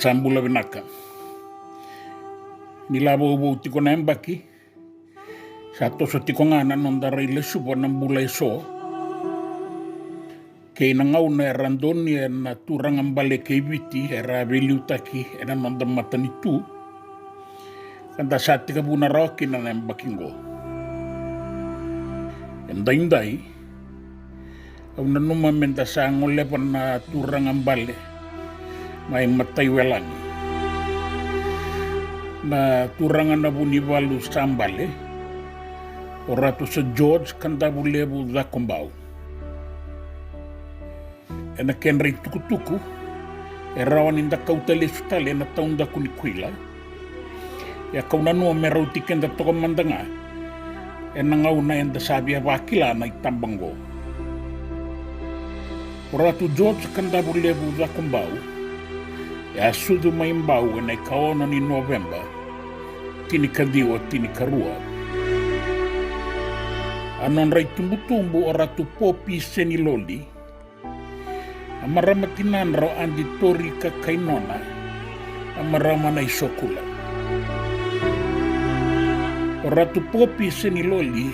Sambula vinaka. Nilabo ubuti ko na embaki. Sato sa tikongana non daray lesubo ng bulay so. Kay nangaw na randoni na turang ang bale kay viti era veliutaki era non da matanitu. Kanda sa tika buna roki na embakingo. Inday au nanuma menta sa ngolepan na turang ang bale. May matay welangi. Na turangan na bunivalu sambale. Oratu sa George kandabulebu zakumbau. Ena kenrei tukutuku. Erawan inda kautale sutale na taunda kunikwila. Ya kaunanu merauti kenda toko mandanga. Ena ngauna enda sabi wakila na itambango. Oratu George kandabulebu zakumbau. Ya sudu maimbau na ikaona ni November, tinikadiwa tinikarua. Anon rai tumbu-tumbu oratu popi seniloli, amaramatinan ro andi tori kakainona, amarama na isokula. Oratu popi seniloli,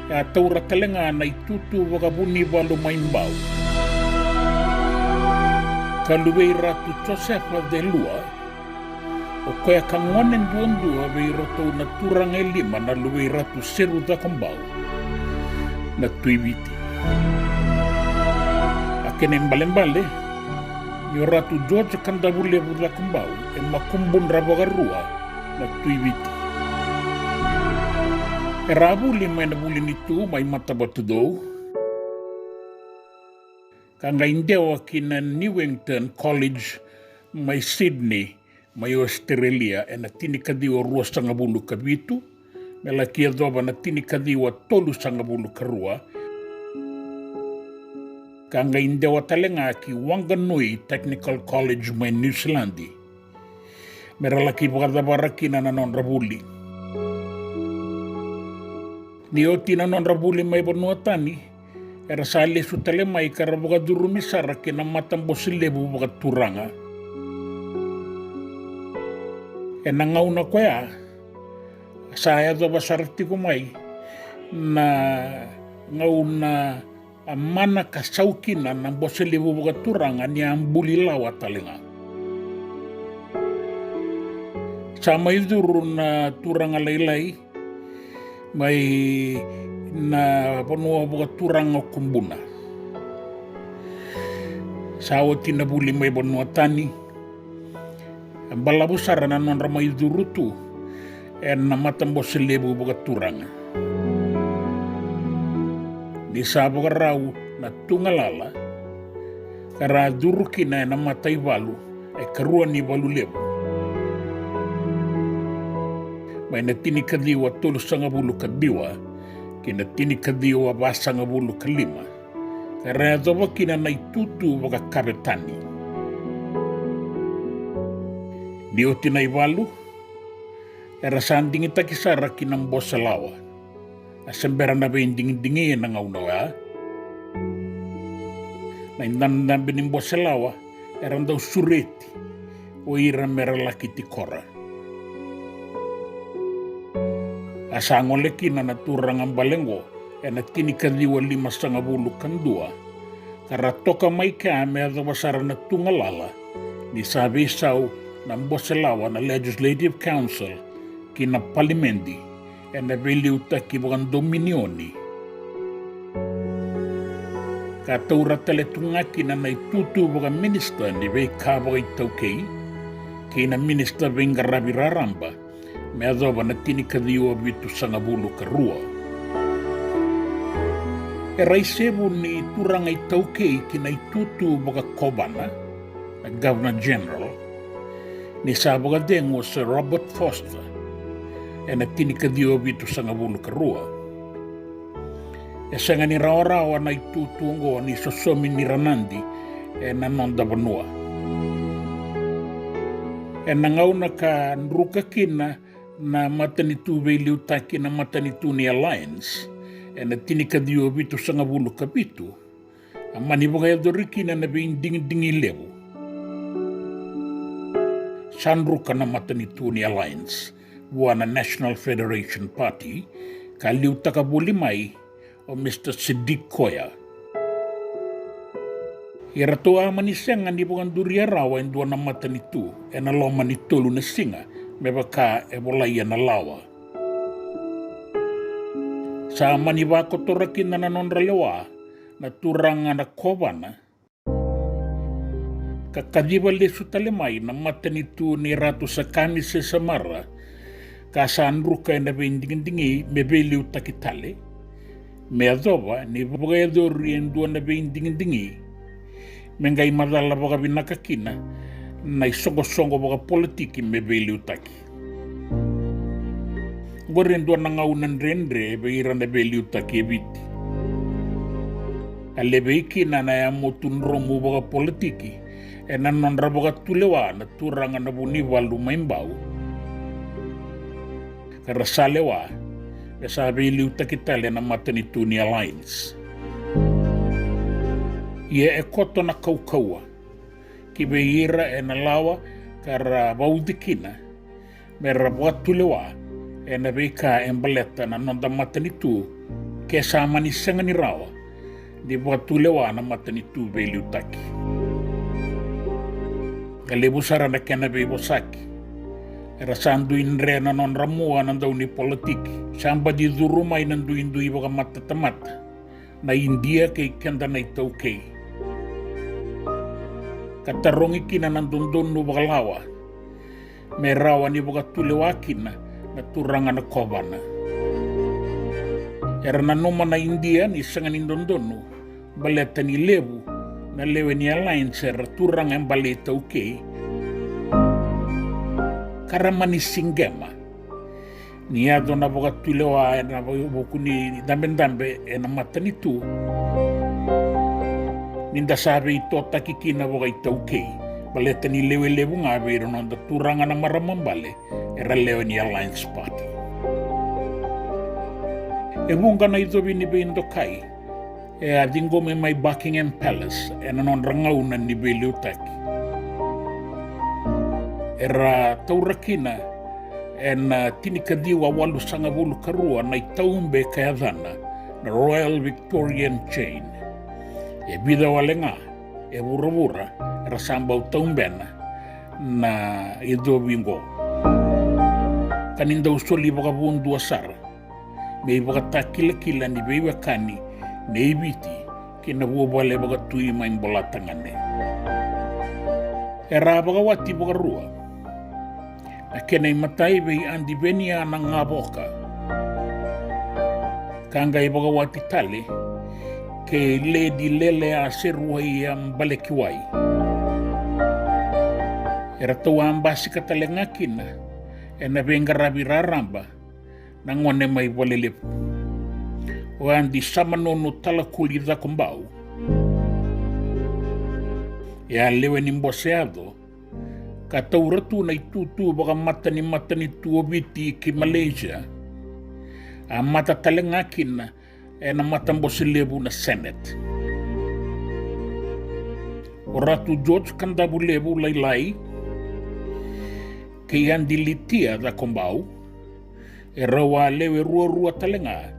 ya taura kalenga na itutu wakabuni walu maimbau. Kaluwei ratu Josefa de Lua, o koea kangonen duandua wei roto na turang lima na luwei ratu seru da kambau, na tuibiti. Akene mbale-mbale, ni ratu George kandabule da kambau, e makumbun rabagarua, na tuibiti. E rabu lima na bulin itu may matabatudo, kanga indewa kina Newington College may Sydney may Australia na tinikadiwa rua sanga bulu kabitu mela kia doba na tinikadiwa tolu sanga bulu karua kanga indewa talenga ki Wanganui Technical College may New Zealandi mera laki bagadabaraki na nanon rabuli nioti na non rabuli may banuatani era sale su telemai karabuga durumi sarake na matambo silebu buka turanga. E nangau na kwea, saya do basarati kumai na ngau na amana kasaukina na bosilibu buka turanga ni ambuli lawa talenga. Sama iduru na turanga lailai, mai na panua buka turang o kumbuna. Sawa tina buli may banua tani. Ang balabusara na non ramay durutu en na matambo silebu buka turang. Di sabo raw na tungalala kara duruki na matay balu ay karuan ni balu lebu. May natinikadiwa tulus sa nga bulu kadiwa kina tinikadiwa basa nga bulu kalima. Kaya doba kina na itutu baka kabetani. Dio tinaibalu, era sanding itakisara kinang bosalawa. Asembera na ba yung dingin-dingin ng aunawa? Na indan na bining bosalawa, eran daw sureti o ira meralaki tikora. Asangon leki na naturang ang balengo e na tinikadiwa 512 kara toka may kame at wasara na tungalala ni sabi saw ng bosalawa na Legislative Council kina Palimendi e na veliuta kibukan dominioni. Kataura taletungaki na naitutu bukan minister ni Vei Kabay Taukei kina minister Vengarabi Raramba me adoba na tinikadiwa bitu sanga bulu karua. E raisebu ni turangay taukei kinaitutu baga kobana, na Governor General, ni sabaga dengo sa Robert Foster, e na tinikadiwa bitu sanga bulu karua. E sanga ni rawa-rawa na itutungo ni Sosomi ni Ranandi, e nanonda banua. E nangaw na ka nrukakina na matanitu veliutaki na matanitu ni Alliance e na tinikadiwa bitu sanga bulu kabitu amani bagay doriki na nabing ding-dingi levo. Sanruka na Matanituni Alliance, buana National Federation Party, kaliu takabulimay o Mr. Siddiq Koya. Iratua maniseng ni bukan duria rawa yang dua na matanitu, ena lo manitolu na singa, mebaka ebolaya na lawa. Sa maniba kotorakin na nanonralewa, na turanga na kobana, kakadiba le sutalemay na matanitu ni Ratu Sakani se Samara, kasaan ruka na beindingi mebeliu takitale, meadoba ni bugayadori en dua na beindingi, mengai madala baga binakakina, na isongo-songo baga politiki mebeliu taki. Goren dua na ngaunan rendre beira na beliu taki ebiti. Alebeki na ya motun romu baga politiki, ena nonra baga tulewa na turanga na buni walu maimbau. Karasalewa, besa beliu takitale na Matanituni Alliance. Ia koto na kaukaua, ki beira ena lawa kara baudikina, mera tulewa, ena beka embaleta na nonda Matanitu, ke samani sengani rawa, di tulewa na Matanitu beliu taki. Kalebu sarana kena bebosaki, era sanduin rena non ramua nandau ni politiki, samba di durumay nanduin-dui baka mata-tamata, na India kay kenda na itaw kay. Katarongi kina nandundun no baka lawa, may rawa ni baka tulewakin na turanga na kobana. Era nanuma na India ni sangan indundun no, baleta ni lebu, na lewe ni Alliance era turanga ang baleta okay, karamani singema. Niado na boga tulewa na boku ni dambe na Matanitu. Ninda sabi ito takikina boga itauke. Baleta ni lewe-lewe nga bero nonda turanga na maramambale era lewe ni Alliance Party. Ebunga na ito binibindo kai. Adingo may Buckingham Palace na non rangaunan ni beliu taki. Era taurakina tinikadiwa walu sangabulu karua na itaumbe kayadana na Royal Victorian Chain. Bida walenga, bura-bura, era sambau taumbena na ido bingo. Kaninda usoli baka bundu asara, may baka takila-kila ni bewa kani na ibiti kinabuabale baka tuima imbolatangane. Era baka wati baka rua, kenay matay bay andi benia ng ngaboka. Kangay baga wati tali, kay lady lele aseruay ang balekiway. Eratawa ang basi katalengakin na benga rabiraramba nang wane may walilip. O andi samanono talakuli da kumbao. Lewe nimboseado, katauratu na itutu baka matani tuobiti ki Malaysia, ang matatalangakin na matambosilebu na Senate. Oratu George Kandabulebu laylay, kaya dilitia da kumbao, rawa lewe rua talanga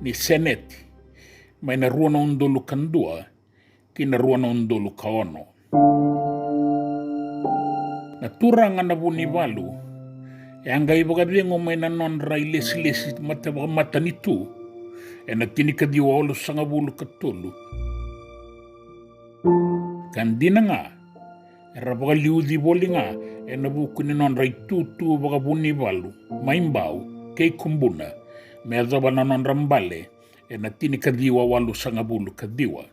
ni Senate, may na rua na undolu kandua, kina rua na undolu kaono. Naturanga na bunivalu, angay baga dengo may nanonra ilesi Matanitu, na tinikadiwa ulo sa ngabulu katulu. Kandina nga, baga liudi boli nga, nabuko ni nonra itutu baga bunivalu, maimbaw, kay kumbuna, may azaba na nonrambale, na tinikadiwa ulo sa ngabulu kadiwa.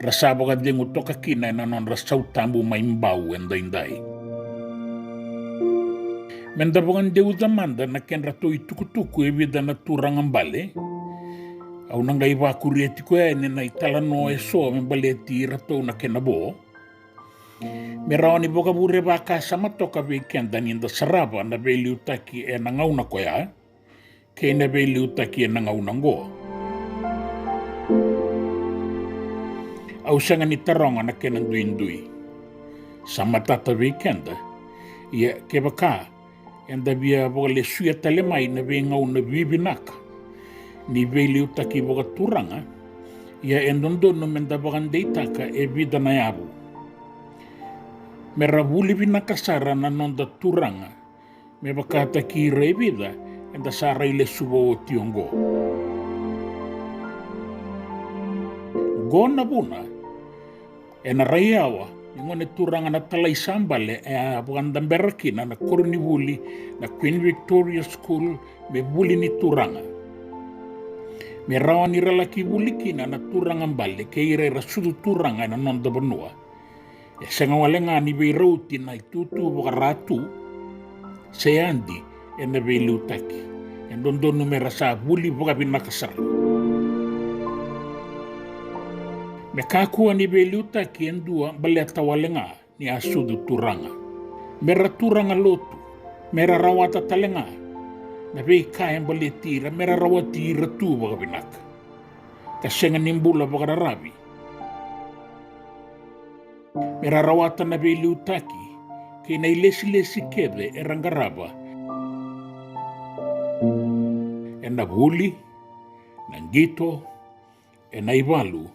Rasaba ka din utok kakina na non rasaw tambu maimbaw enday. Mendabongan deu zamanda na ken rato itukutuku evida na turang ambale. Au nangay bakurieti ko na italano eso membaleti rato na kenabo. Meraw ni boka bure baka sama toka weekend daninda saraba na beliu taki nangaw na ko ya. Kaya na beliu taki nangaw nango. Au siya nga ni tarong na kenang duin-dui. Sa matata weekenda, ia ke baka, enda via voka le suia tale mai na ve ngau na bibinaka. Ni ve liu taki voka turanga, ia endondo menda bagandeitaka e vida na yabu. Me ravuli vinaka sara na nonda turanga, me bakata ki re vida, enda sara ile subo o tiongo. Gona buna, e na raiawa, ngone turanga na talai sambale e a bagandamberakina na Kornivuli na Queen Victoria School me buli ni turanga. Me rawa ni ralaki bulikina na turanga mbale ke ire rasudu turanga na nonda banua. E senga walenga ni vei rauti na itutu boka ratu se andi e na vei liutaki. E dondo numera sa buli boka binakasara. Me kakua ni vei liutaki endua bale tawalenga ni asudu turanga. Mera turanga lotu, mera rawata talenga. Na vei kaen bale tira, mera rawati ratu boka binaka. Kasenga nimbula boka rarabi. Mera rawata na vei liutaki, ke na ilesi kede e rangaraba. E na vuli, na ngito, e na ivalu,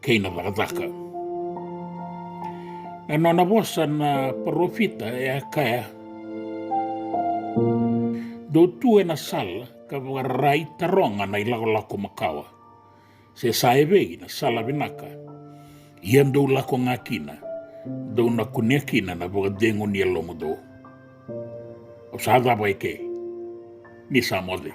ke na vakataka. Na nona vosa na parofita e a kaya. Do tu e na sala, ka vakarai taronga na ilako makawa. Se sa e vei na sala vinaka. Ian do lako ngakina, do na kuniakina na vakadengo ni alomo do. O sa daba eke, ni sa mode.